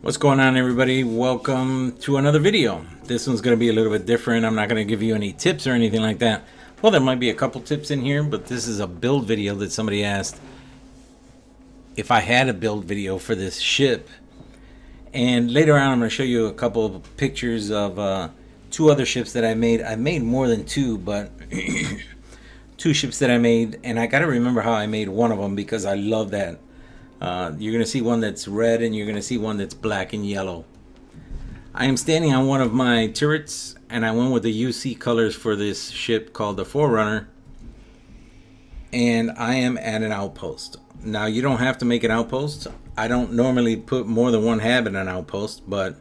What's going on, everybody? Welcome to another video. This one's going to be a little bit different. I'm not going to give you any tips or anything like that. Well, there might be a couple tips in here, but this is a build video that somebody asked if I had a build video for this ship. And later on, I'm going to show you a couple of pictures of two other ships that I made. I made more than two, but two ships that I made. And I got to remember how I made one of them because I love that. You're going to see one that's red and you're going to see one that's black and yellow. I am standing on one of my turrets and I went with the UC colors for this ship called the Forerunner. And I am at an outpost. Now, you don't have to make an outpost. I don't normally put more than one hab in an outpost, but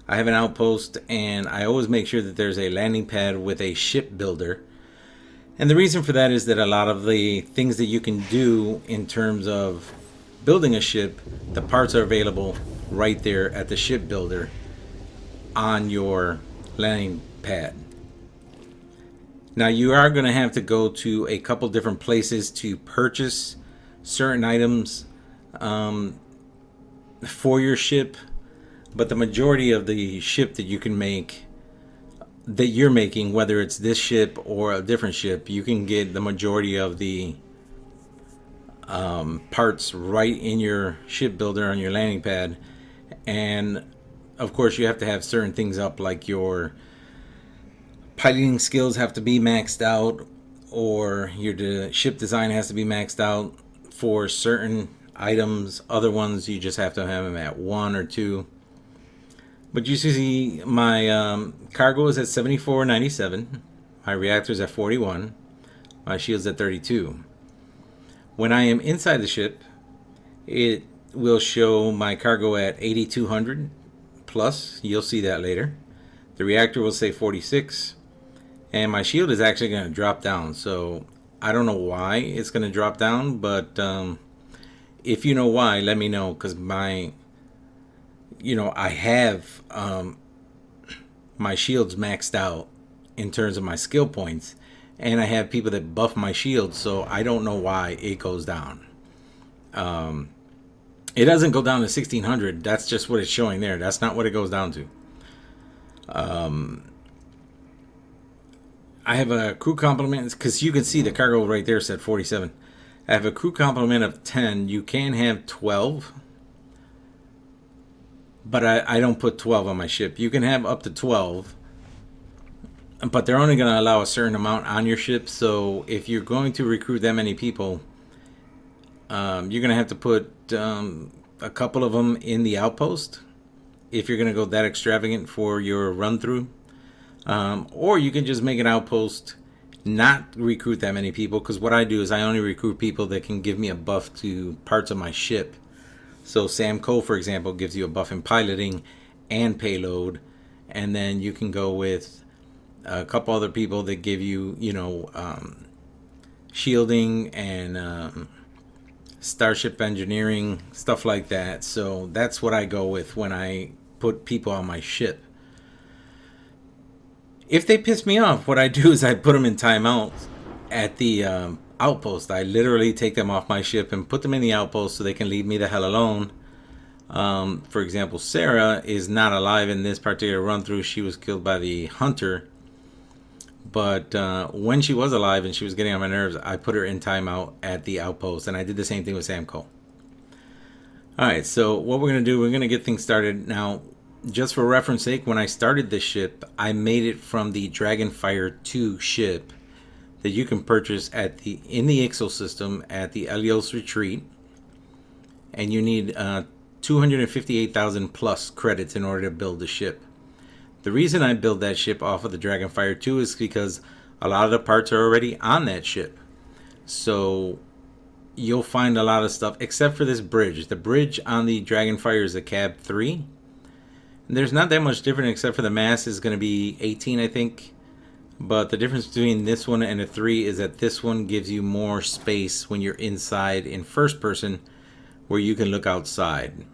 I have an outpost and I always make sure that there's a landing pad with a ship builder. And the reason for that is that a lot of the things that you can do in terms of building a ship, the parts are available right there at the ship builder on your landing pad. Now, you are going to have to go to a couple different places to purchase certain items for your ship, but the majority of the ship that you can make, that you're making, whether it's this ship or a different ship, you can get the majority of the parts right in your ship builder on your landing pad. And of course you have to have certain things up, like your piloting skills have to be maxed out, or your ship design has to be maxed out for certain items. Other ones you just have to have them at 1 or 2. But you see my cargo is at 74.97, my reactor's at 41, my shield's at 32. When I am inside the ship, it will show my cargo at 8,200 plus. You'll see that later. The reactor will say 46. And my shield is actually going to drop down. So I don't know why it's going to drop down. But if you know why, let me know. Because I have my shields maxed out in terms of my skill points. And I have people that buff my shield, so I don't know why it goes down. It doesn't go down to 1600. That's just what it's showing there. That's not what it goes down to. I have a crew complement, because you can see the cargo right there said 47. I have a crew complement of 10. You can have 12. But I don't put 12 on my ship. You can have up to 12. But they're only going to allow a certain amount on your ship. So if you're going to recruit that many people, you're going to have to put a couple of them in the outpost if you're going to go that extravagant for your run through. Or you can just make an outpost, not recruit that many people. Because what I do is I only recruit people that can give me a buff to parts of my ship. So Sam Cole, for example, gives you a buff in piloting and payload. And then you can go with a couple other people that give you, shielding and starship engineering, stuff like that. So that's what I go with when I put people on my ship. If they piss me off, what I do is I put them in timeout at the outpost. I literally take them off my ship and put them in the outpost so they can leave me the hell alone. For example, Sarah is not alive in this particular run through. She was killed by the hunter. But when she was alive and she was getting on my nerves, I put her in timeout at the outpost. And I did the same thing with Sam Cole. Alright, so what we're going to do, we're going to get things started. Now, just for reference sake, when I started this ship, I made it from the Dragonfire 2 ship that you can purchase in the Ixo system at the Elios Retreat. And you need 258,000 plus credits in order to build the ship. The reason I build that ship off of the Dragonfire 2 is because a lot of the parts are already on that ship. So you'll find a lot of stuff, except for this bridge. The bridge on the Dragonfire is a cab 3. There's not that much different, except for the mass is going to be 18, I think. But the difference between this one and a 3 is that this one gives you more space when you're inside in first person, where you can look outside.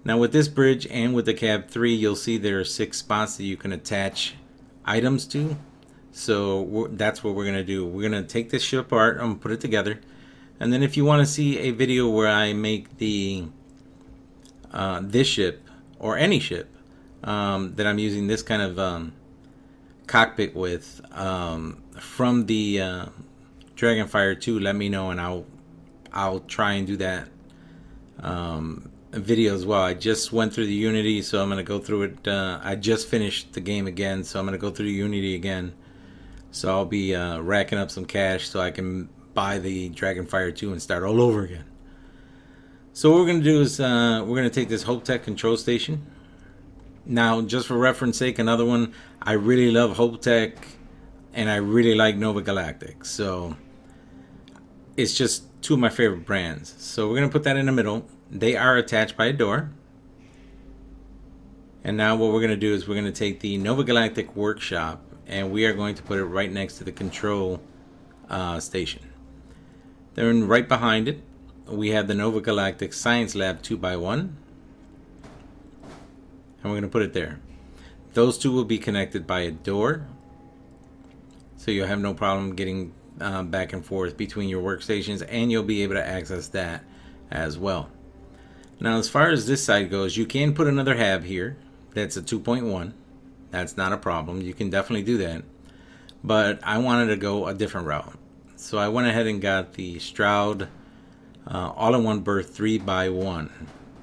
Now with this bridge and with the cab 3, you'll see there are 6 spots that you can attach items to. So that's what we're going to do. We're going to take this ship apart. I'm going to put it together. And then if you want to see a video where I make the this ship, or any ship that I'm using this kind of cockpit with from the Dragonfire 2, let me know, and I'll try and do that video as well. I just went through the Unity, so I'm going to go through it. I just finished the game again, so I'm going to go through the Unity again. So I'll be racking up some cash so I can buy the Dragonfire 2 and start all over again. So what we're going to do is we're going to take this Hope Tech control station. Now, just for reference sake, another one, I really love Hope Tech and I really like Nova Galactic. So it's just two of my favorite brands. So we're going to put that in the middle. They are attached by a door. And now what we're going to do is we're going to take the Nova Galactic workshop and we are going to put it right next to the control station. Then right behind it, we have the Nova Galactic Science Lab 2x1. And we're going to put it there. Those two will be connected by a door. So you'll have no problem getting back and forth between your workstations, and you'll be able to access that as well. Now, as far as this side goes, you can put another hab here. That's a 2.1. That's not a problem. You can definitely do that. But I wanted to go a different route. So I went ahead and got the Shroud all-in-one berth 3x1.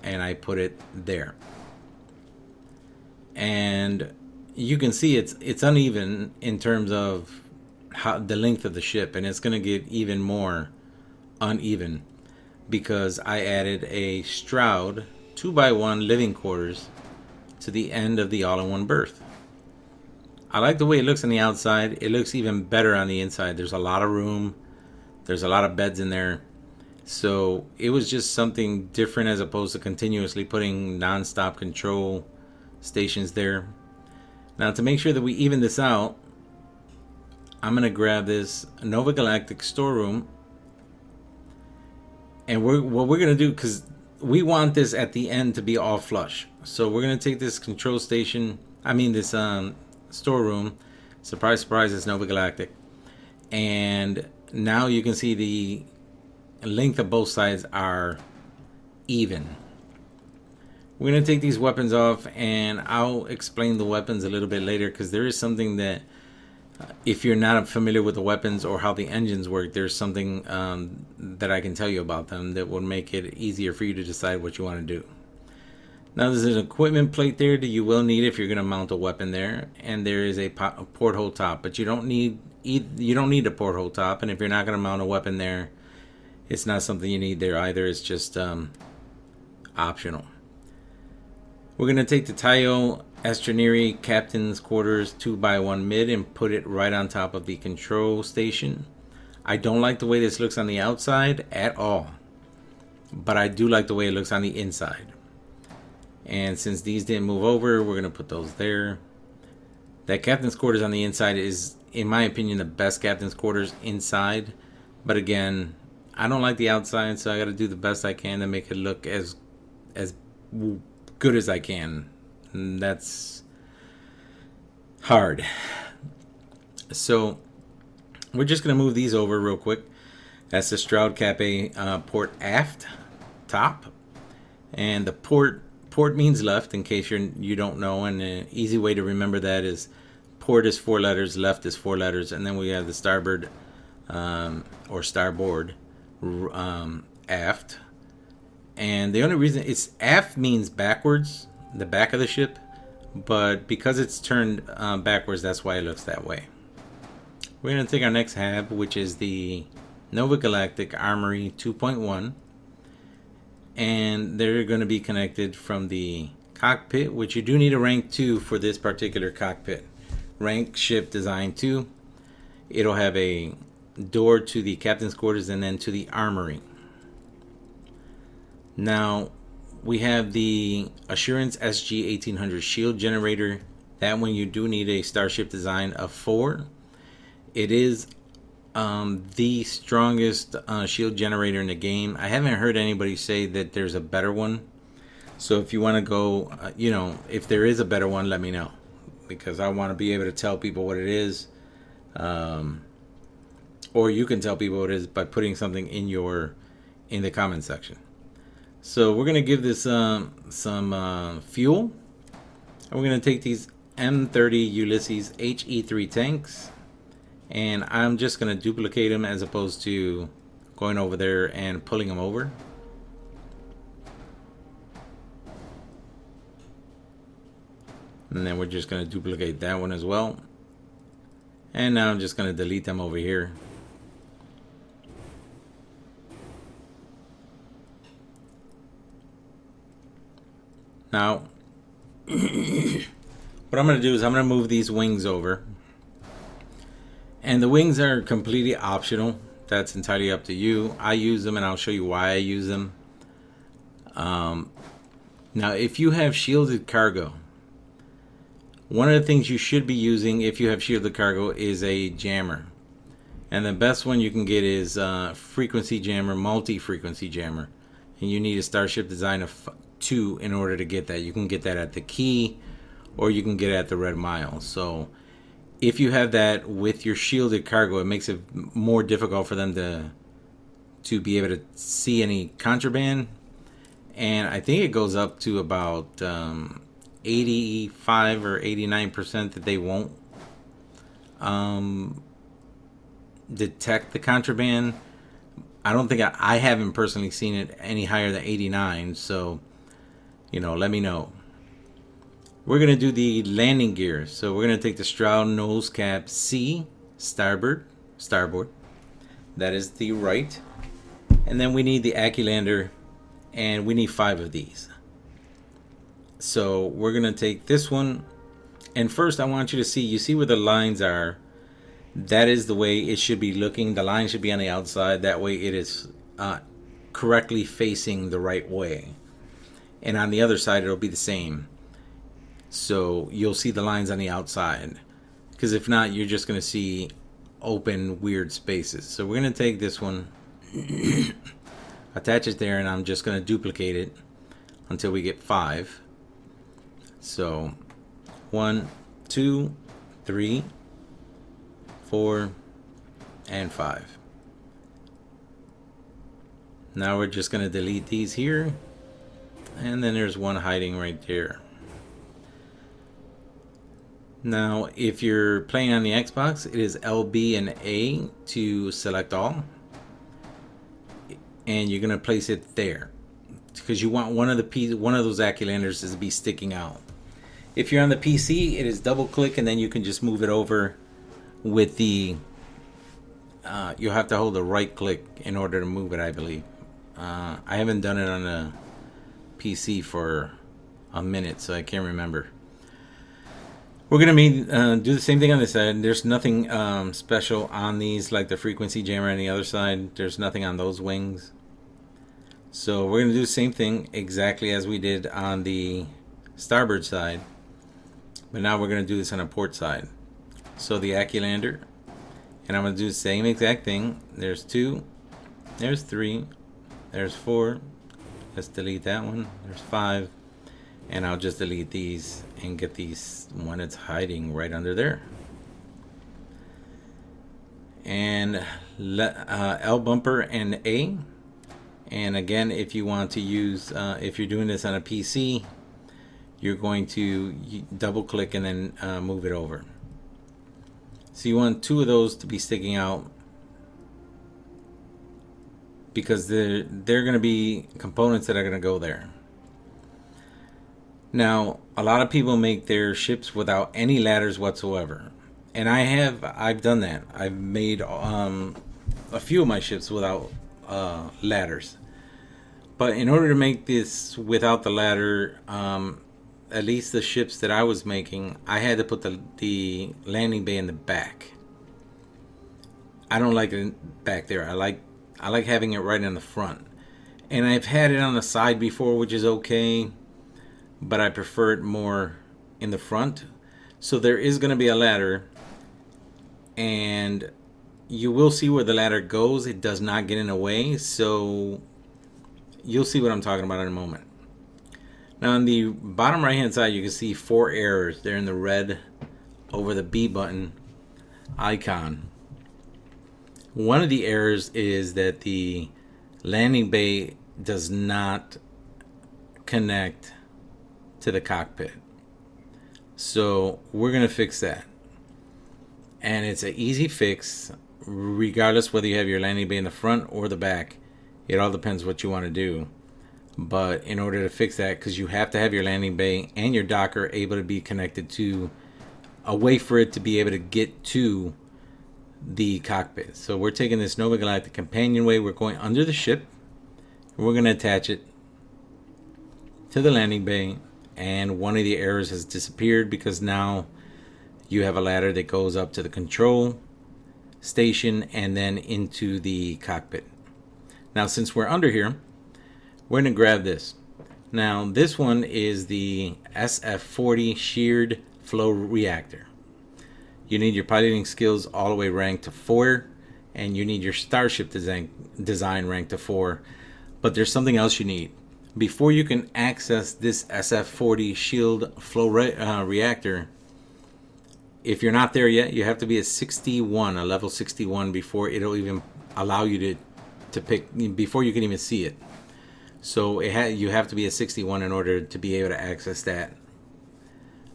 And I put it there. And you can see it's uneven in terms of the length of the ship. And it's going to get even more uneven because I added a Shroud 2x1 living quarters to the end of the all-in-one berth. I like the way it looks on the outside. It looks even better on the inside. There's a lot of room. There's a lot of beds in there. So it was just something different as opposed to continuously putting non-stop control stations there. Now, to make sure that we even this out, I'm going to grab this Nova Galactic storeroom. And what we're going to do, because we want this at the end to be all flush. So we're going to take this control station, this storeroom. Surprise, surprise, it's Nova Galactic. And now you can see the length of both sides are even. We're going to take these weapons off, and I'll explain the weapons a little bit later, because there is something that if you're not familiar with the weapons or how the engines work, there's something that I can tell you about them that will make it easier for you to decide what you want to do. Now, there's an equipment plate there that you will need if you're going to mount a weapon there, and there is a porthole top, but you don't need a porthole top, and if you're not going to mount a weapon there, it's not something you need there either. It's just optional. We're going to take the Tayo Astroneri Captain's Quarters 2x1 mid and put it right on top of the control station. I don't like the way this looks on the outside at all, but I do like the way it looks on the inside. And since these didn't move over, we're going to put those there. That Captain's Quarters on the inside is, in my opinion, the best Captain's Quarters inside. But again, I don't like the outside, so I got to do the best I can to make it look as good as I can. And that's hard. So we're just going to move these over real quick. That's the Shroud Cape port aft top. And the port means left, in case you don't know. And an easy way to remember that is port is 4 letters, left is 4 letters. And then we have the starboard or starboard aft. And the only reason it's aft means backwards, the back of the ship, but because it's turned backwards, that's why it looks that way. We're going to take our next hab, which is the Nova Galactic Armory 2.1, and they're going to be connected from the cockpit, which you do need a rank 2 for this particular cockpit. Rank ship design 2. It'll have a door to the captain's quarters and then to the armory. Now, we have the Assurance SG 1800 shield generator. That one you do need a starship design of 4. It is the strongest shield generator in the game. I haven't heard anybody say that there's a better one. So if you want to go, if there is a better one, let me know. Because I want to be able to tell people what it is. Or you can tell people what it is by putting something in the comment section. So we're gonna give this some fuel. And we're gonna take these M30 Ulysses HE3 tanks, and I'm just gonna duplicate them as opposed to going over there and pulling them over. And then we're just going to duplicate that one as well. And now I'm just going to delete them over here. Now, what I'm going to do is I'm going to move these wings over. And the wings are completely optional. That's entirely up to you. I use them and I'll show you why I use them. Now, if you have shielded cargo, one of the things you should be using if you have shielded cargo is a jammer. And the best one you can get is frequency jammer, multi-frequency jammer. And you need a Starship Design of 2 in order to get that. You can get that at the Key or you can get it at the Red Mile. So if you have that with your shielded cargo, it makes it more difficult for them to be able to see any contraband. And I think it goes up to about 85 or 89% that they won't detect the contraband. I don't think I haven't personally seen it any higher than 89, so let me know. We're going to do the landing gear. So we're going to take the Shroud Nose Cap C, starboard. That is the right. And then we need the Aculander, and we need 5 of these. So we're going to take this one. And first I want you to see, you see where the lines are? That is the way it should be looking. The line should be on the outside. That way it is correctly facing the right way. And on the other side it'll be the same. So you'll see the lines on the outside. Because if not, you're just going to see open weird spaces. So we're going to take this one, attach it there, and I'm just going to duplicate it until we get 5. So 1, 2, 3, 4, and 5. Now we're just going to delete these here, and then there's one hiding right there. Now if you're playing on the Xbox, it is LB and A to select all, and you're going to place it there because you want one of those Aculanders to be sticking out. If you're on the PC, it is double click and then you can just move it over with the you'll have to hold the right click in order to move it, I believe. I haven't done it on a PC for a minute, so I can't remember. We're going to do the same thing on this side. There's nothing special on these like the frequency jammer on the other side. There's nothing on those wings. So we're going to do the same thing exactly as we did on the starboard side. But now we're going to do this on a port side. So the Aculander, and I'm going to do the same exact thing. There's 2, there's 3, there's 4. Let's delete that one. There's 5. And I'll just delete these and get these one that's hiding right under there. And L bumper and A. And again, if you want to use, if you're doing this on a PC, you're going to double click and then move it over. So you want 2 of those to be sticking out because they're going to be components that are going to go there. Now, a lot of people make their ships without any ladders whatsoever. And I've done that. I've made a few of my ships without ladders. But in order to make this without the ladder, at least the ships that I was making, I had to put the landing bay in the back. I don't like it back there. I like having it right in the front. And I've had it on the side before, which is okay, but I prefer it more in the front. So there is going to be a ladder, and you will see where the ladder goes. It does not get in the way, so you'll see what I'm talking about in a moment. Now on the bottom right hand side, you can see 4 errors. They're in the red over the B button icon. One of the errors is that the landing bay does not connect to the cockpit. So we're going to fix that. And it's an easy fix, regardless whether you have your landing bay in the front or the back. It all depends what you want to do. But in order to fix that, because you have to have your landing bay and your docker able to be connected to a way for it to be able to get to the cockpit. So we're taking this Nova Galactic companionway. We're going under the ship. We're going to attach it to the landing bay. And one of the errors has disappeared because now you have a ladder that goes up to the control station and then into the cockpit. Now, since we're under here, we're going to grab this. Now, this one is the SF-40 sheared flow reactor. You need your piloting skills all the way ranked to 4, and you need your starship design ranked to 4. But there's something else you need. Before you can access this SF-40 shield flow reactor, if you're not there yet, you have to be a 61, a level 61, before it'll even allow you to pick, before you can even see it. So you have to be a 61 in order to be able to access that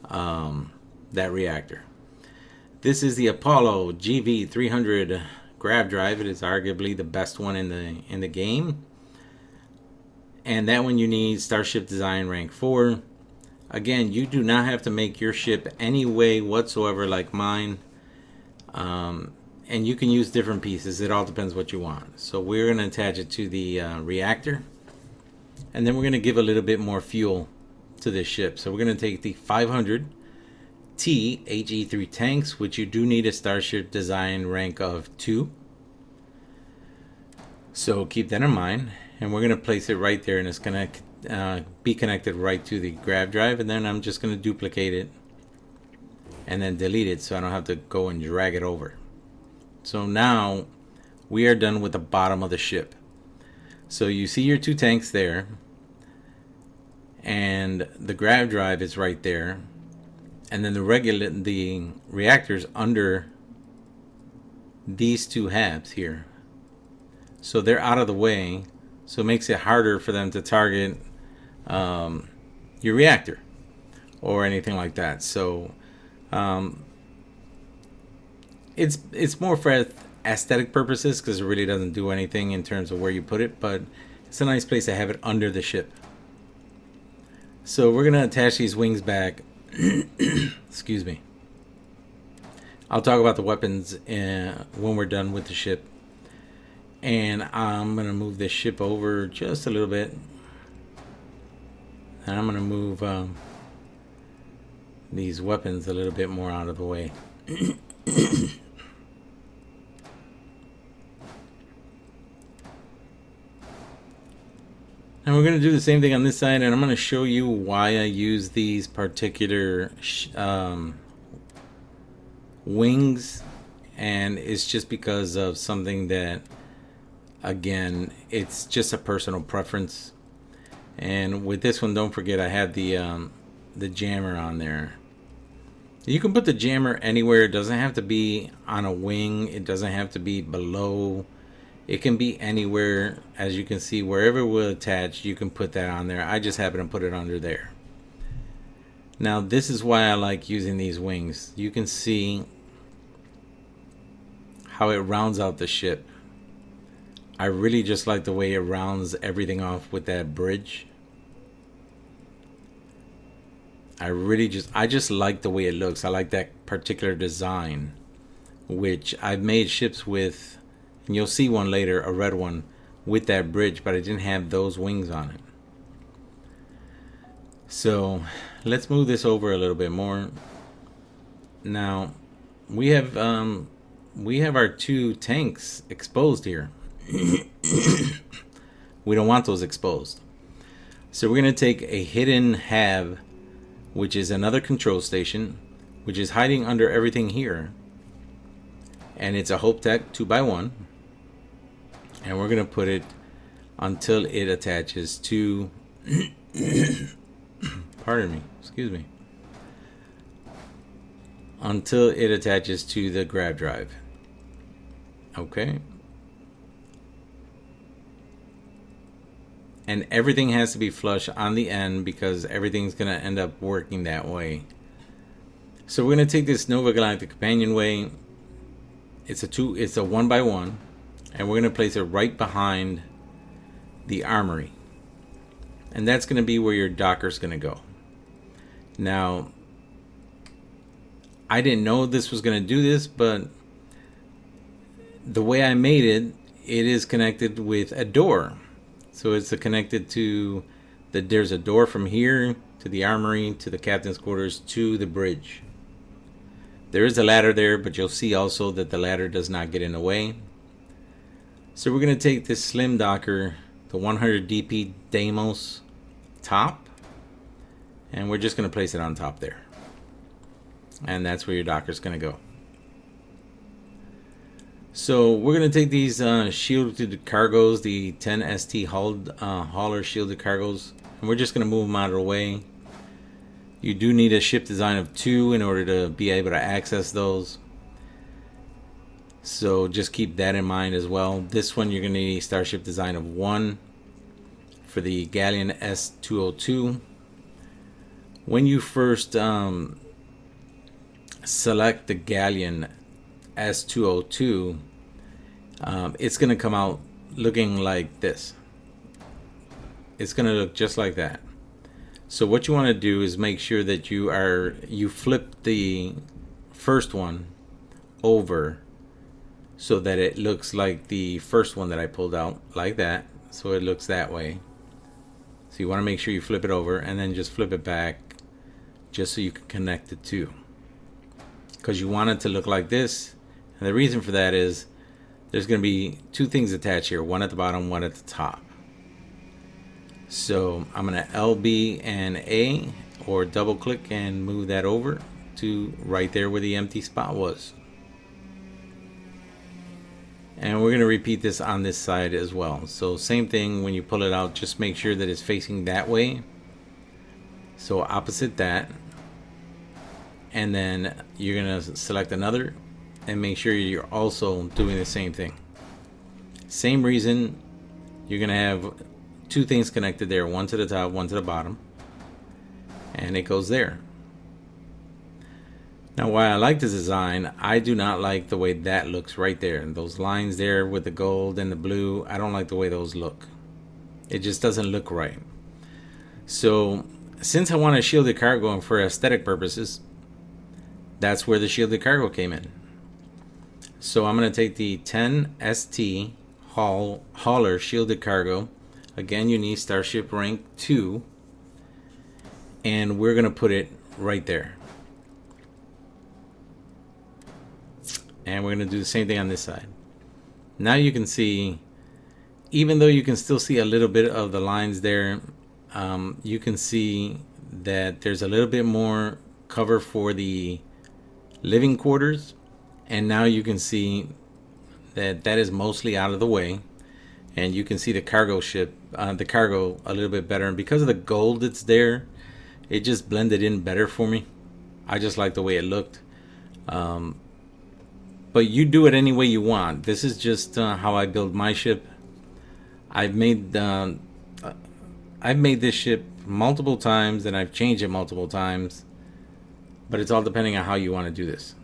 that reactor. This is the Apollo GV300 grav drive. It is arguably the best one in the game. And that one you need Starship Design rank 4. Again, you do not have to make your ship any way whatsoever like mine. And you can use different pieces. It all depends what you want. So we're going to attach it to the reactor. And then we're going to give a little bit more fuel to this ship. So we're going to take the 500 T HE3 tanks, which you do need a Starship Design rank of 2. So keep that in mind. And we're going to place it right there, and it's going to be connected right to the grav drive. And then I'm just going to duplicate it and then delete it so I don't have to go and drag it over. So now we are done with the bottom of the ship. So you see your 2 tanks there, and the grav drive is right there, and then the reactors under these 2 halves here. So they're out of the way, so it makes it harder for them to target your reactor or anything like that. So it's more for aesthetic purposes, because it really doesn't do anything in terms of where you put it, but it's a nice place to have it under the ship. So we're going to attach these wings back. Excuse me. I'll talk about the weapons when we're done with the ship. And I'm going to move this ship over just a little bit. And I'm going to move these weapons a little bit more out of the way. And we're going to do the same thing on this side, and I'm going to show you why I use these particular wings. And it's just because of something that, again, it's just a personal preference. And with this one, don't forget I have the jammer on there. You can put the jammer anywhere. It doesn't have to be on a wing. It doesn't have to be below. It can be anywhere. As you can see, wherever it will attach, you can put that on there. I just happen to put it under there. Now, this is why I like using these wings. You can see how it rounds out the ship. I really just like the way it rounds everything off with that bridge. I just like the way it looks. I like that particular design, which I've made ships with. And you'll see one later, a red one, with that bridge, but I didn't have those wings on it. So let's move this over a little bit more. Now we have our 2 tanks exposed here. We don't want those exposed. So we're going to take a hidden hab, which is another control station, which is hiding under everything here. And it's a Hope Tech 2x1. And we're going to put it until it attaches to pardon me, excuse me, until it attaches to the grav drive. Okay. And everything has to be flush on the end because everything's going to end up working that way. So we're going to take this Nova Galactic Companionway. It's a 1x1, and we're going to place it right behind the armory. And that's going to be where your docker's going to go. Now, I didn't know this was going to do this, but the way I made it, it is connected with a door. So it's connected to there's a door from here to the armory, to the captain's quarters, to the bridge. There is a ladder there, but you'll see also that the ladder does not get in the way. So we're going to take this slim docker, the 100 DP Deimos top, and we're just going to place it on top there. And that's where your docker's going to go. So we're going to take these shielded cargoes, the 10 ST hauler shielded cargoes, and we're just going to move them out of the way. You do need a ship design of 2 in order to be able to access those. So just keep that in mind as well. This one you're going to need a starship design of 1 for the Galleon S202. When you first select the Galleon S202, it's going to come out looking like this. It's going to look just like that. So what you want to do is make sure that you flip the first one over so that it looks like the first one that I pulled out, like that. So it looks that way. So you want to make sure you flip it over and then just flip it back just so you can connect the two. Because you want it to look like this. And the reason for that is there's going to be 2 things attached here, one at the bottom, one at the top. So I'm going to LB and A, or double click and move that over to right there where the empty spot was. And we're going to repeat this on this side as well. So same thing, when you pull it out, just make sure that it's facing that way. So opposite that. And then you're going to select another and make sure you're also doing the same thing. Same reason, you're going to have 2 things connected there, one to the top, one to the bottom. And it goes there. Now, why I like this design, I do not like the way that looks right there. And those lines there with the gold and the blue, I don't like the way those look. It just doesn't look right. So, since I want a shielded cargo and for aesthetic purposes, that's where the shielded cargo came in. So I'm going to take the 10 ST hauler shielded cargo. Again, you need starship rank 2. And we're going to put it right there. And we're going to do the same thing on this side. Now you can see, even though you can still see a little bit of the lines there, you can see that there's a little bit more cover for the living quarters. And now you can see that that is mostly out of the way. And you can see the cargo ship, the cargo a little bit better. And because of the gold that's there, it just blended in better for me. I just like the way it looked. But you do it any way you want. This is just how I build my ship. I've made this ship multiple times and I've changed it multiple times. But it's all depending on how you want to do this.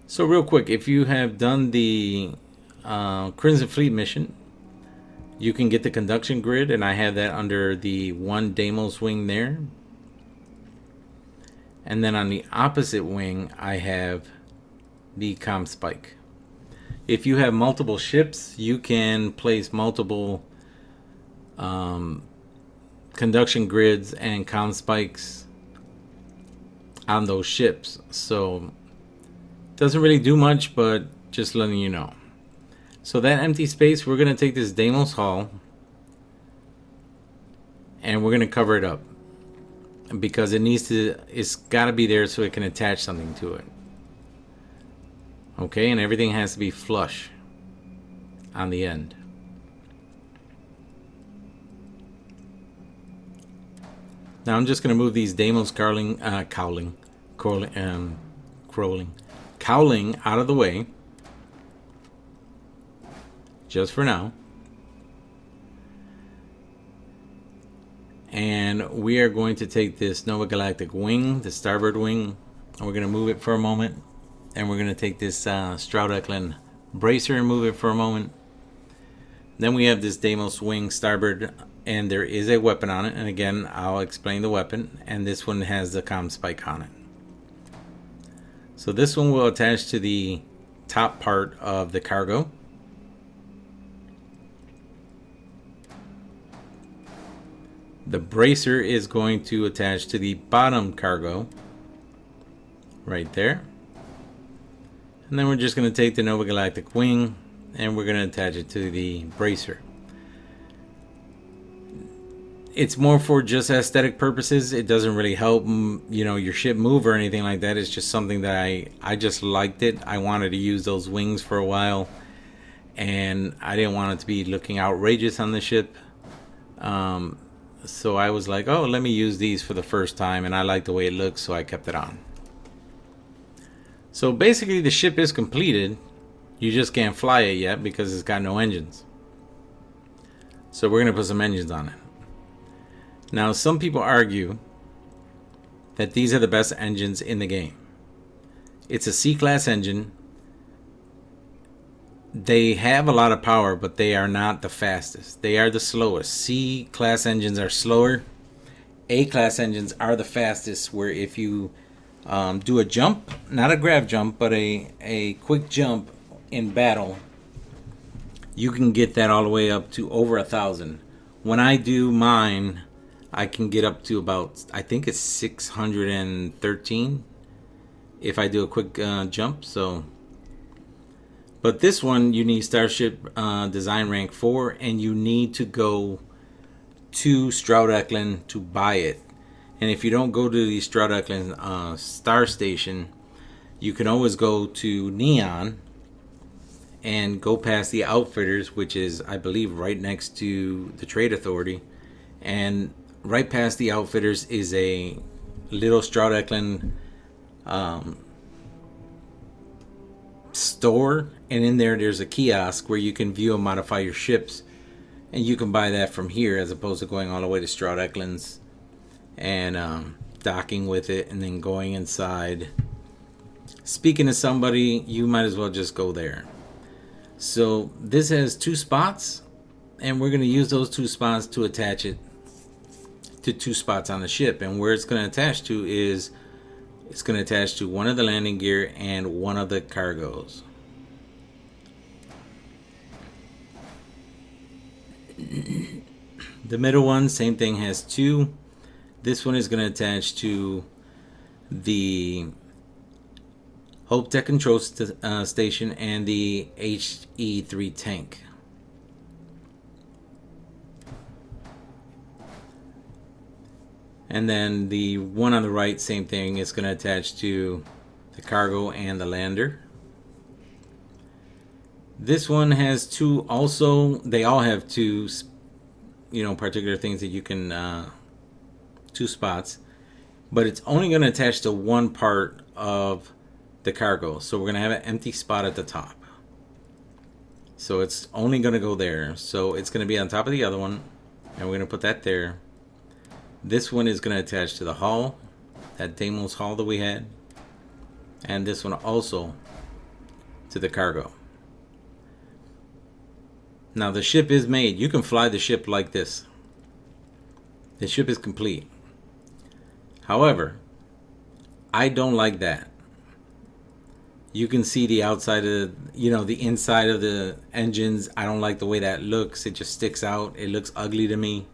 So real quick, if you have done the Crimson Fleet mission, you can get the conduction grid, and I have that under the 1 Deimos wing there. And then on the opposite wing, I have the comm spike. If you have multiple ships, you can place multiple conduction grids and comm spikes on those ships. So doesn't really do much, but just letting you know. So that empty space, we're going to take this Deimos hull and we're going to cover it up because it's got to be there so it can attach something to it. Okay, and everything has to be flush on the end. Now I'm just going to move these Deimos cowling out of the way. Just for now. And we are going to take this Nova Galactic wing, the starboard wing, and we're going to move it for a moment. And we're going to take this Shroudbearer bracer and move it for a moment. Then we have this Deimos wing starboard, and there is a weapon on it. And again, I'll explain the weapon. And this one has the comm spike on it. So this one will attach to the top part of the cargo. The bracer is going to attach to the bottom cargo right there. And then we're just going to take the Nova Galactic wing and we're going to attach it to the bracer. It's more for just aesthetic purposes. It doesn't really help, you know, your ship move or anything like that. It's just something that I just liked it. I wanted to use those wings for a while, and I didn't want it to be looking outrageous on the ship. So I was like, oh, let me use these for the first time, and I like the way it looks, so I kept it on. So basically the ship is completed. You just can't fly it yet because it's got no engines. So we're going to put some engines on it. Now, some people argue that these are the best engines in the game. It's a C-class engine. They have a lot of power, but they are not the fastest. They are the slowest. C-class engines are slower. A-class engines are the fastest, where if you do a jump, not a grab jump, but a quick jump in battle, you can get that all the way up to over 1,000. When I do mine, I can get up to about, I think it's 613 if I do a quick jump. So, but this one, you need Starship Design Rank 4, and you need to go to Shroudbearer to buy it. And if you don't go to the Shroudbearer Star Station, you can always go to Neon and go past the Outfitters, which is, I believe, right next to the Trade Authority. And right past the Outfitters is a little Shroudbearer store, and in there's a kiosk where you can view and modify your ships, and you can buy that from here as opposed to going all the way to Shroudbearer and docking with it and then going inside. Speaking to somebody, you might as well just go there. So this has 2 spots, and we're going to use those 2 spots to attach it to 2 spots on the ship. And where it's going to attach to is, it's going to attach to one of the landing gear and one of the cargoes. The middle one, same thing, has 2. This one is going to attach to the Hope Tech Control Station and the HE3 tank. And then the one on the right, same thing, is going to attach to the cargo and the lander. This one has 2 also. They all have 2, you know, particular things that you can, 2 spots. But it's only going to attach to one part of the cargo. So we're going to have an empty spot at the top. So it's only going to go there. So it's going to be on top of the other one. And we're going to put that there. This one is going to attach to the hull, that Deimos hull that we had. And this one also to the cargo. Now the ship is made. You can fly the ship like this. The ship is complete. However, I don't like that. You can see the outside of, you know, the inside of the engines. I don't like the way that looks. It just sticks out. It looks ugly to me.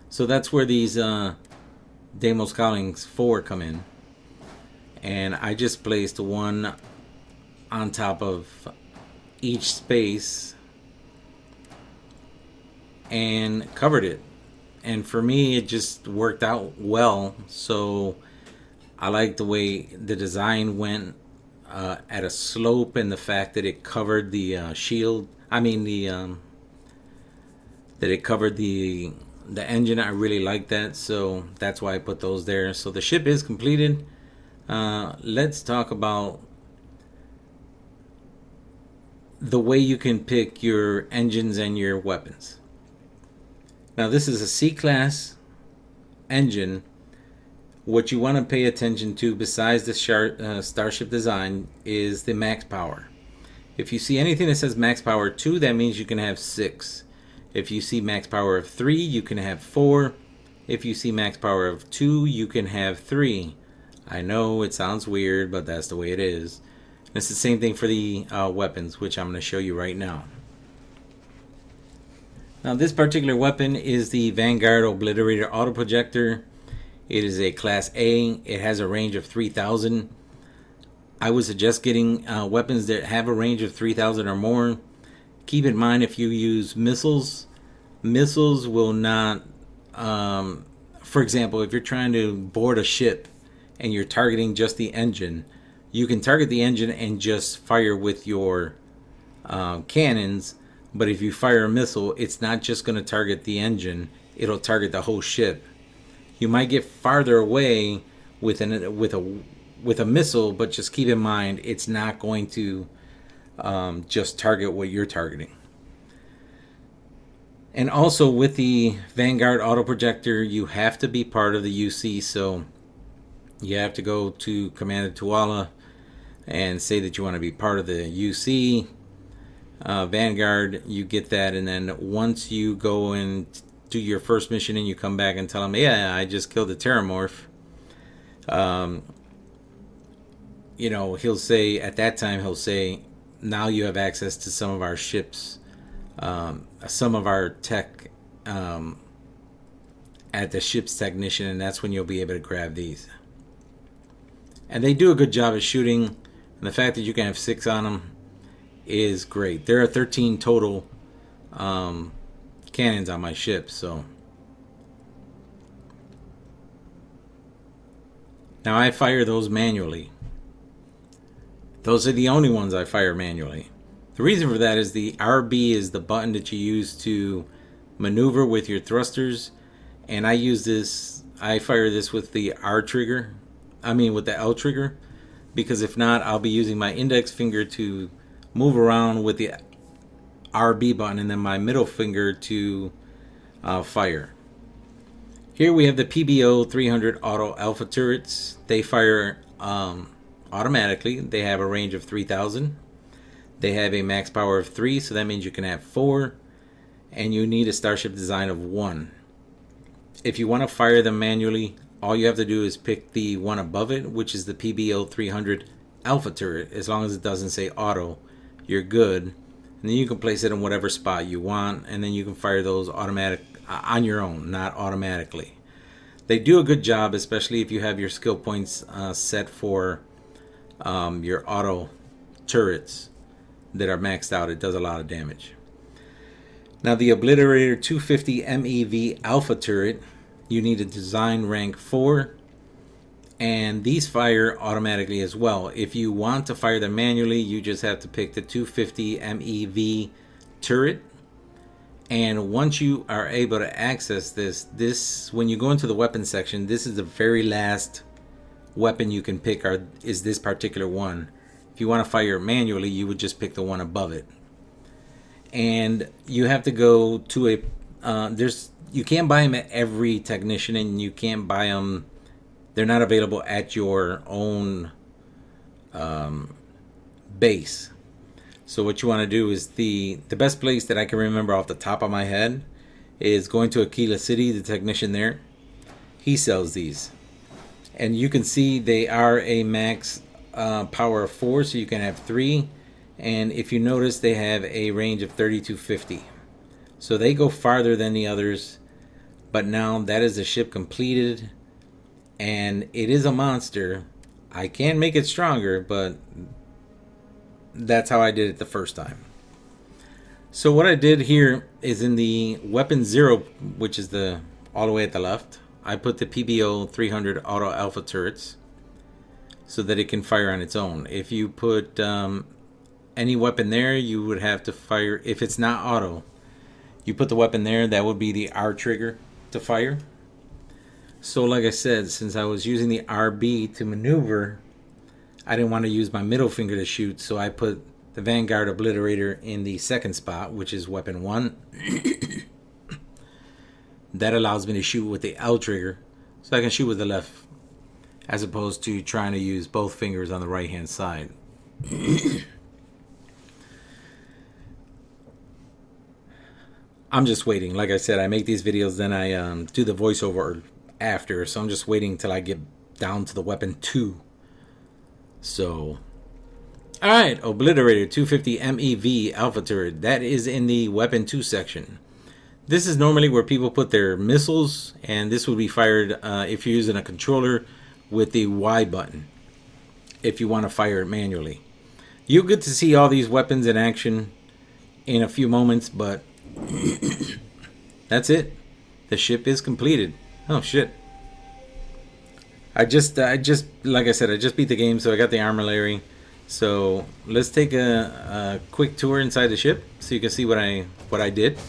So that's where these Deimos Cowlings 4 come in. And I just placed one on top of each space and covered it. And for me, it just worked out well. So I like the way the design went at a slope, and the fact that it covered the shield. I mean that it covered the engine. I really like that, so that's why I put those there. So the ship is completed. Let's talk about the way you can pick your engines and your weapons. Now this is a C-class engine, what you want to pay attention to besides the starship design is the max power. If you see anything that says max power 2, that means you can have 6. If you see max power of 3, you can have 4. If you see max power of 2, you can have 3. I know it sounds weird, but that's the way it is. It's the same thing for the weapons, which I'm going to show you right now. Now, this particular weapon is the Vanguard Obliterator Autoprojector. It is a Class A. It has a range of 3,000. I would suggest getting weapons that have a range of 3,000 or more. Keep in mind, if you use missiles will not... for example, if you're trying to board a ship and you're targeting just the engine, you can target the engine and just fire with your cannons. But if you fire a missile, it's not just going to target the engine, it'll target the whole ship. You might get farther away with a missile, but just keep in mind it's not going to just target what you're targeting. And also with the Vanguard Autoprojector, you have to be part of the UC, so you have to go to Commander Tuala and say that you want to be part of the UC. Vanguard, you get that, and then once you go and do your first mission and you come back and tell them, yeah, I just killed a Terramorph, he'll say, at that time, he'll say, now you have access to some of our ships, some of our tech at the ship's technician, and that's when you'll be able to grab these. And they do a good job of shooting, and the fact that you can have 6 on them is great. There are 13 total cannons on my ship, so now I fire those manually. Those are the only ones I fire manually. The reason for that is the RB is the button that you use to maneuver with your thrusters, and I fire this with the with the L trigger, because if not, I'll be using my index finger to move around with the RB button and then my middle finger to fire. Here we have the PBO 300 Auto Alpha turrets. They fire automatically. They have a range of 3,000. They have a max power of 3, so that means you can have 4, and you need a starship design of 1. If you want to fire them manually, all you have to do is pick the one above it, which is the PBO 300 Alpha turret. As long as it doesn't say auto, you're good. And then you can place it in whatever spot you want, and then you can fire those automatic on your own, not automatically. They do a good job, especially if you have your skill points set for your auto turrets that are maxed out. It does a lot of damage. Now the Obliterator 250 MEV Alpha turret, you need a design rank 4, and these fire automatically as well. If you want to fire them manually, you just have to pick the 250 MEV turret, and once you are able to access this when you go into the weapon section, this is the very last weapon you can pick is this particular one. If you want to fire manually, you would just pick the one above it. And you have to go to you can't buy them at every technician, and you can't buy them, they're not available at your own base. So what you want to do is the best place that I can remember off the top of my head is going to Aquila City. The technician there, he sells these, and you can see they are a max power of 4, so you can have 3. And if you notice, they have a range of 3250, so they go farther than the others. But now that is the ship completed, and it is a monster. I can make it stronger, but that's how I did it the first time. So what I did here is in the weapon 0, which is all the way at the left, I put the PBO 300 Auto Alpha turrets so that it can fire on its own. If you put any weapon there, you would have to fire. If it's not auto, you put the weapon there, that would be the R trigger to fire. So like I said, since I was using the RB to maneuver, I didn't want to use my middle finger to shoot, so I put the Vanguard Obliterator in the second spot, which is weapon 1. That allows me to shoot with the L trigger. So I can shoot with the left, as opposed to trying to use both fingers on the right hand side. I'm just waiting. Like I said, I make these videos, then I do the voiceover after. So I'm just waiting till I get down to the weapon 2. So, alright, Obliterator 250 MEV Alpha Turret. That is in the weapon 2 section. This is normally where people put their missiles, and this would be fired if you're using a controller with the Y button, if you want to fire it manually. You'll get to see all these weapons in action in a few moments, but that's it. The ship is completed. Oh shit. I just like I said, I just beat the game, so I got the armor layering. So let's take a quick tour inside the ship so you can see what I did.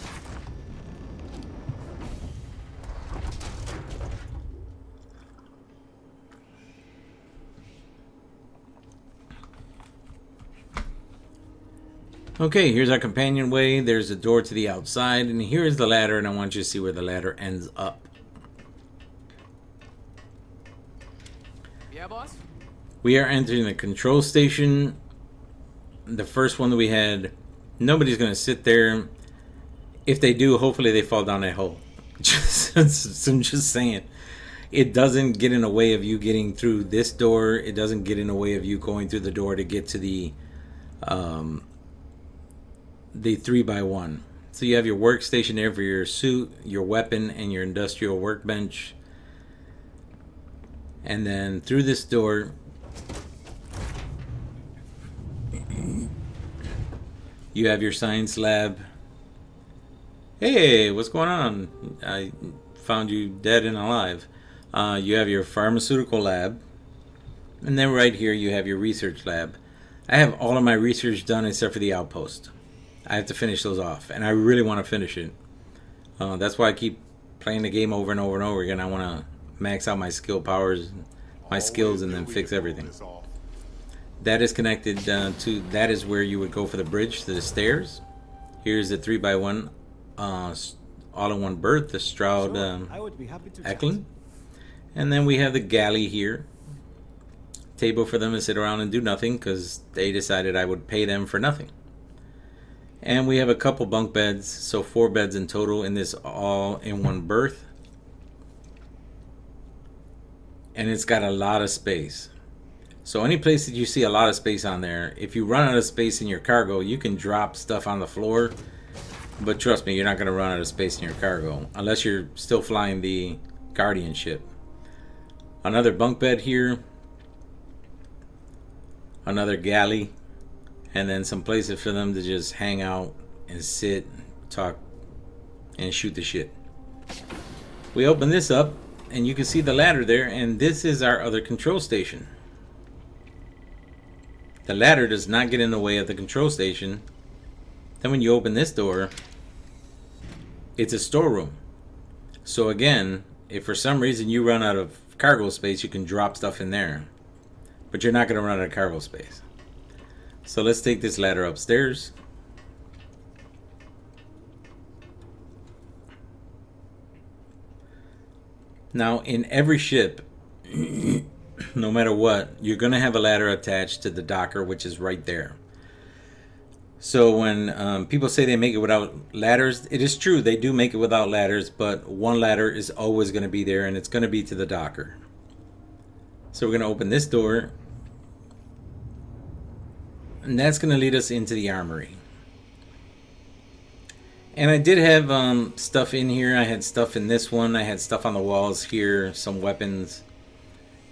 Okay, here's our companionway. There's a door to the outside, and here's the ladder, and I want you to see where the ladder ends up. Yeah, boss? We are entering the control station. The first one that we had, nobody's going to sit there. If they do, hopefully they fall down that hole. I'm just saying. It doesn't get in the way of you getting through this door. It doesn't get in the way of you going through the door to get to the 3x1. So you have your workstation there for your suit, your weapon, and your industrial workbench. And then through this door, you have your science lab. Hey, what's going on? I found you dead and alive. You have your pharmaceutical lab. And then right here you have your research lab. I have all of my research done except for the outpost. I have to finish those off, and I really want to finish it. That's why I keep playing the game over and over and over again. I want to max out my skill powers, my skills, and then fix everything. That is connected to, that is where you would go for the bridge to the stairs. Here's the 3x1 all-in-one berth, the Stroud Eklund. And then we have the galley here. Table for them to sit around and do nothing because they decided I would pay them for nothing. And we have a couple bunk beds, so 4 beds in total in this all-in-one berth. And it's got a lot of space. So any place that you see a lot of space on there, if you run out of space in your cargo, you can drop stuff on the floor. But trust me, you're not going to run out of space in your cargo unless you're still flying the Guardian ship. Another bunk bed here. Another galley. And then some places for them to just hang out and sit, talk, and shoot the shit. We open this up, and you can see the ladder there, and this is our other control station. The ladder does not get in the way of the control station. Then when you open this door, it's a storeroom. So again, if for some reason you run out of cargo space, you can drop stuff in there. But you're not going to run out of cargo space. So let's take this ladder upstairs. Now, in every ship, no matter what, you're going to have a ladder attached to the docker, which is right there. So when people say they make it without ladders, it is true, they do make it without ladders, but one ladder is always going to be there, and it's going to be to the docker. So we're going to open this door. And that's going to lead us into the armory. And I did have stuff in here. I had stuff in this one. I had stuff on the walls here. Some weapons.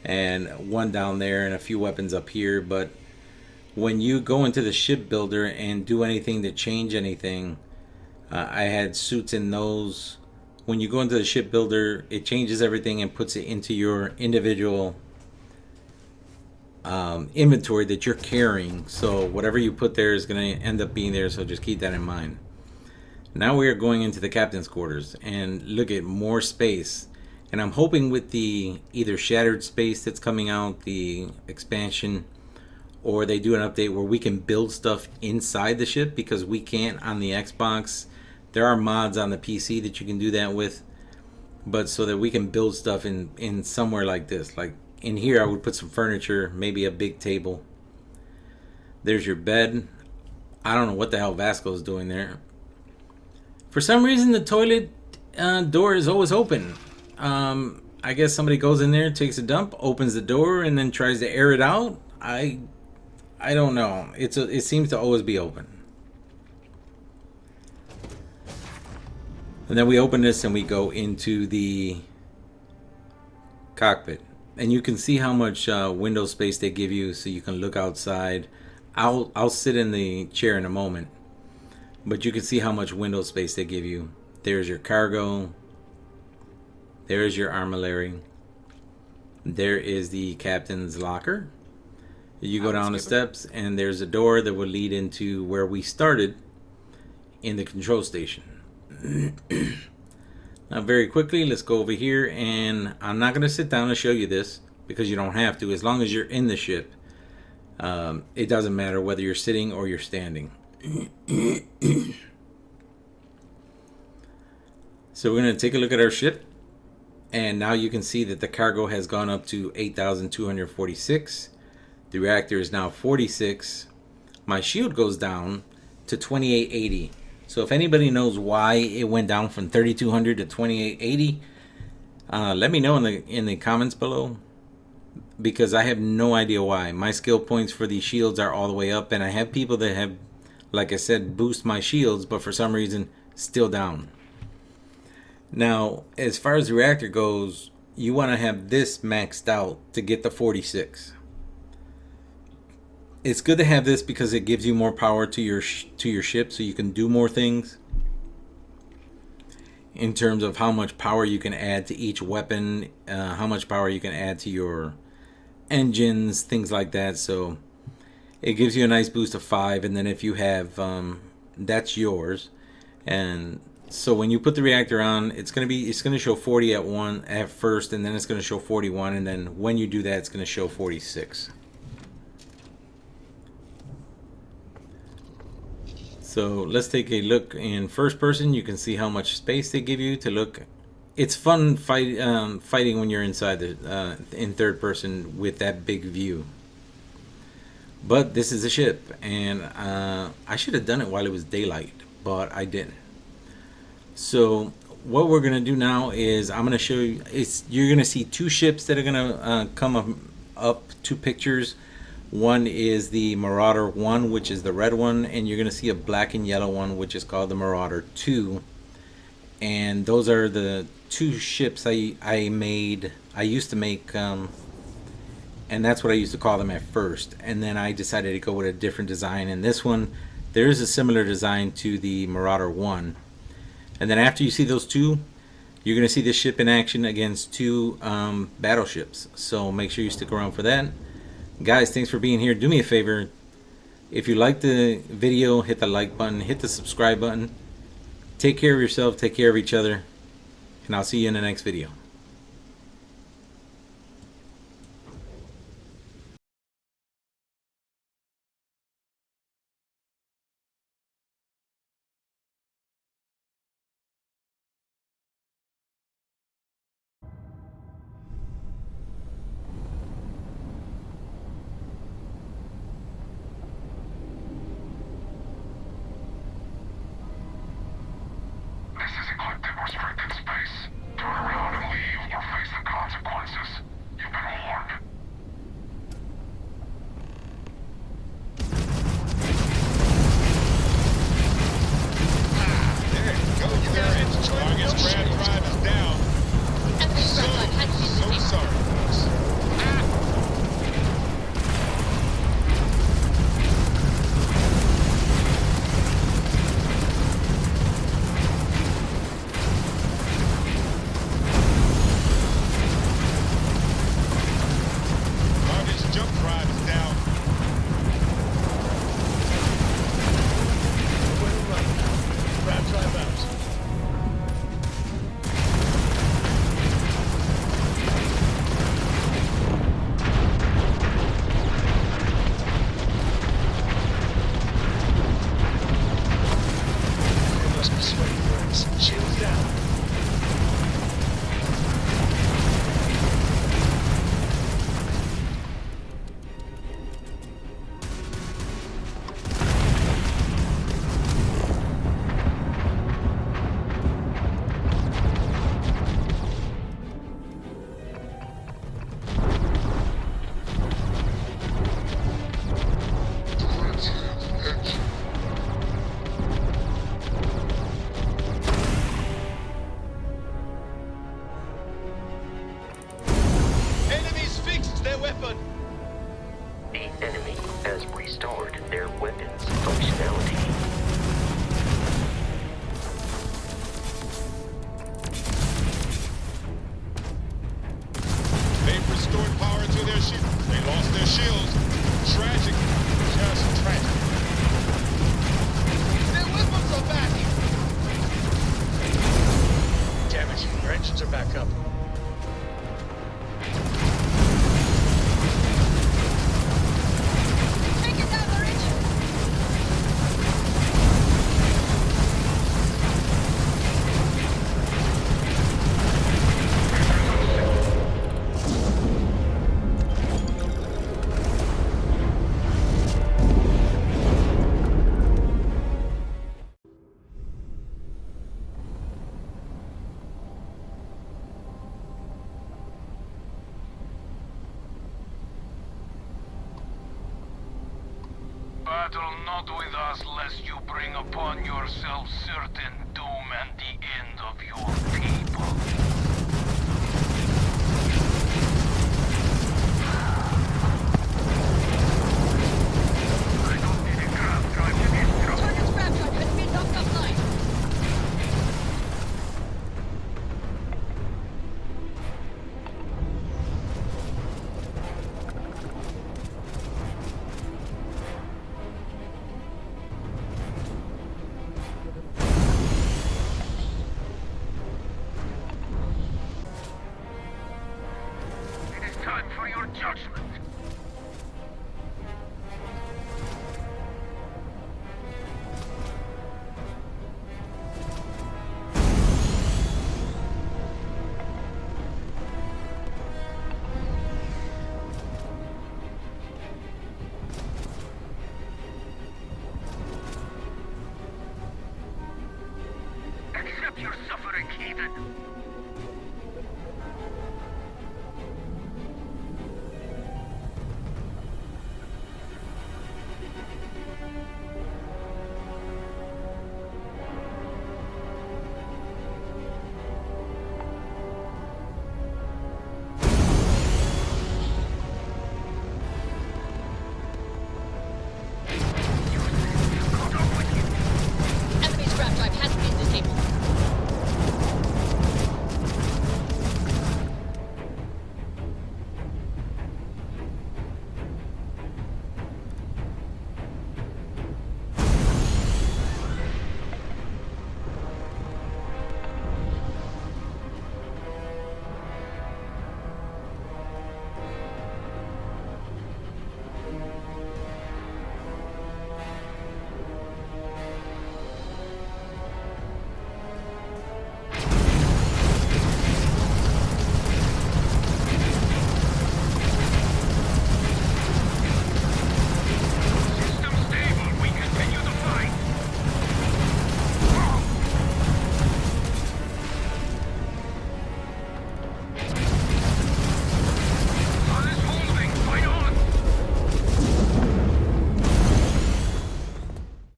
And one down there. And a few weapons up here. But when you go into the ship builder and do anything to change anything, I had suits in those. When you go into the ship builder, it changes everything and puts it into your individual inventory that you're carrying. So whatever you put there is going to end up being there, so just keep that in mind. Now we are going into the captain's quarters, and look at more space. And I'm hoping with the either shattered space that's coming out, the expansion, or they do an update where we can build stuff inside the ship, because we can't on the Xbox. There are mods on the PC that you can do that with. but so that we can build stuff in somewhere like this. Like in here, I would put some furniture, maybe a big table. There's your bed. I don't know what the hell Vasco's doing there. For some reason, the toilet door is always open. I guess somebody goes in there, takes a dump, opens the door, and then tries to air it out. I don't know. It seems to always be open. And then we open this and we go into the cockpit. And you can see how much window space they give you, so you can look outside. I'll sit in the chair in a moment, but you can see how much window space they give you. There's your cargo. There's your armillary. There is the captain's locker. You go down the steps and there's a door that will lead into where we started in the control station. Now very quickly, let's go over here, and I'm not going to sit down and show you this because you don't have to. As long as you're in the ship, it doesn't matter whether you're sitting or you're standing. So we're going to take a look at our ship, and now you can see that the cargo has gone up to 8,246. The reactor is now 46. My shield goes down to 2880. So if anybody knows why it went down from 3,200 to 2,880, let me know in the comments below, because I have no idea why. My skill points for these shields are all the way up, and I have people that have, like I said, boost my shields, but for some reason still down. Now, as far as the reactor goes, you want to have this maxed out to get the 46. It's good to have this because it gives you more power to your ship, so you can do more things in terms of how much power you can add to each weapon, how much power you can add to your engines, things like that. So it gives you a nice boost of 5, and then if you have that's yours. And so when you put the reactor on, it's going to show 40 at first, and then it's going to show 41, and then when you do that, it's going to show 46. So let's take a look in first person. You can see how much space they give you to look. It's fun fighting when you're inside in third person with that big view. But this is a ship, and I should have done it while it was daylight, but I didn't. So what we're gonna do now is I'm gonna show you. You're gonna see two ships that are gonna come up, two pictures. One is the Marauder 1, which is the red one, and you're going to see a black and yellow one, which is called the Marauder 2. And those are the two ships I made. I used to make, and that's what I used to call them at first. And then I decided to go with a different design. And this one, there is a similar design to the Marauder 1. And then after you see those two, you're going to see this ship in action against two battleships. So make sure you stick around for that. Guys, thanks for being here. Do me a favor, if you like the video, hit the like button, hit the subscribe button. Take care of yourself, take care of each other, and I'll see you in the next video. This is Ecliptic restricted space. Turn around and leave or face the consequences. You've been warned. There you go. Target's trap drive is down. So sorry, folks. power into their shield. They lost their shields. Tragic. Just tragic. Their weapons are back! Damn it. Their engines are back up. Take it down, their engine! Battle not with us, lest you bring upon yourself certain doom and the end of your people. I don't need a grab drive to this truck. Target's grab drive has been knocked offline. It is time for your judgment. Accept your suffering, heathen.